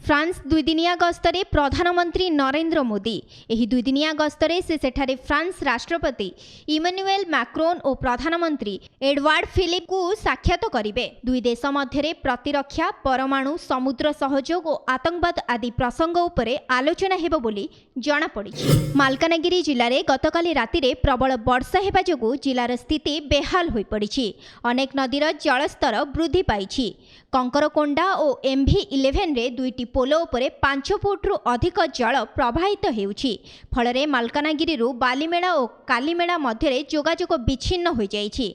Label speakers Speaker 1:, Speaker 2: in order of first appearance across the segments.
Speaker 1: France दुईदिनिया गस्तरे प्रधानमंत्री नरेंद्र मोदी एही दुईदिनिया गस्तरे से सेठारे फ्रांस राष्ट्रपति इमानुएल मैक्रोन और प्रधानमंत्री एडवार्ड फिलिप को साक्षात करिवे। दुई देश मध्यरे प्रतिरक्षा, परमाणु, समुद्र सहयोग और आतंकवाद आदि प्रसंग उपरे आलोचना हेबो बोली जणा पड़िछि। मालकानगिरी जिले में गतकाली रातिरे प्रबल वर्षा हेबा जोगु जिलार स्थिति बेहाल होई पड़िछि। अनेक नदीर जलस्तर वृद्धि पाइछि। कंकरकोंडा और MV11 रे दुईटी पोलो उपरे 5 फुट अधिक जल प्रवाहित हेउछि। फलरे मालकानगिरीरू बालीमेला और कालीमेला मध्यरे जोगाजोग विच्छिन्न हो जाइछि।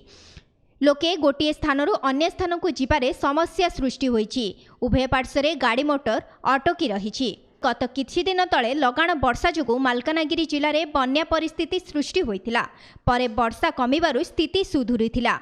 Speaker 1: लोके गोटे स्थानरू अन्य स्थान को जिबारे समस्या सृष्टि होइछि। उभय पार्श्वरे गाड़ी मोटर अटकी रहिछि। गत किछि दिन तले लगाण वर्षा जोगु मालकानगिरी जिले में बन्या परिस्थिति सृष्टि होइतिला। परे वर्षा कमिबारु स्थिति सुधुरिथिला।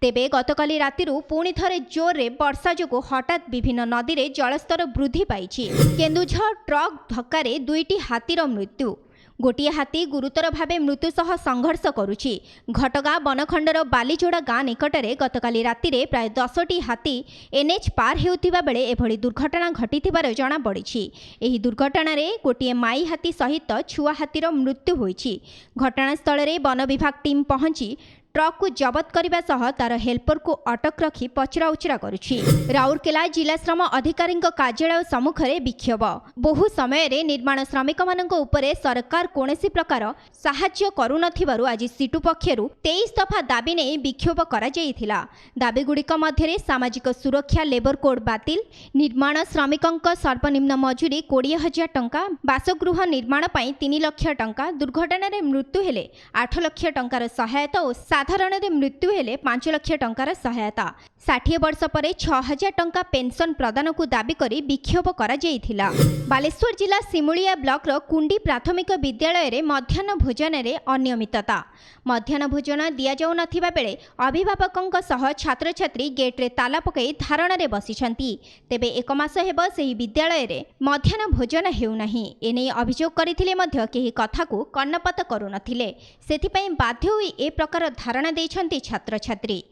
Speaker 1: तेबे गतकाली रातिरू पुणी थरे जोर रे वर्षा जोगु हठात विभिन्न नदी रे जलस्तर वृद्धि पाइछि। केन्दुझर ट्रक धक्कारे दुईटी हाथीर मृत्यु। गोटे हाथी गुरुतर भावे मृत्यु सह संघर्ष करुछि। घटगाँ बनखंडर बालीजोड़ा गाँ निकटरे गतकाली रातिरे प्राय 10टी हाथी NH पार हेउथिबा बेले एभली दुर्घटना घटिथिबार जणा पड़िछि। एही दुर्घटना रे गोटे माई हाथी सहित छुआ हाथीर मृत्यु होइछि। घटनास्थल रे वन विभाग टीम पहुंची ट्रक को जबत करने सह तार हेल्पर को अटक रखी पचरा उचरा करुछि। राउरकेला जिला श्रम अधिकारी कार्यालय सम्मुख में विक्षोभ। बहु समय रे निर्माण श्रमिक मानक उपरे सरकार कोनोसी प्रकार साहाय्य करुनथिबारु आज सिटु पक्षरु 23 दफा दाबी नहीं विक्षोभ करा जायथिला। दाबी गुड़िक मध्यरे सामाजिक सुरक्षा लेबर कोड बातिल, निर्माण श्रमिकंक सर्वनिम्न मजूरी 20,000 टंका, बासगृह निर्माण पई 3 लाख टंका, दुर्घटना रे मृत्यु हेले 8 लाख टंकार सहायता और साधारण मृत्यु हेले 5 लाख टंकार सहायता। 60 वर्ष पर 6,000 टंका पेंशन प्रदान को दाबी करी विक्षोभ करा जायथिला। बालेश्वर जिला सिमुलिया ब्लॉक रो कुंडी प्राथमिक विद्यालय रे मध्याह्न भोजन रे अनियमितता। मध्याह्न भोजन दिया जाउ नथिबा बेले अभिभावकंक सह छात्र छात्री गेट रे ताला पकई धारणा रे बसिछंती। तेबे एक मास हेबो सेही विद्यालय रे मध्याह्न भोजन हेउ नाही। एने अभियोग करिथिले मध्य केही कथा को कर्णपात करू नथिले। सेथिपई बाध्य होई ए प्रकार धारणा दैछंती छात्र छात्री।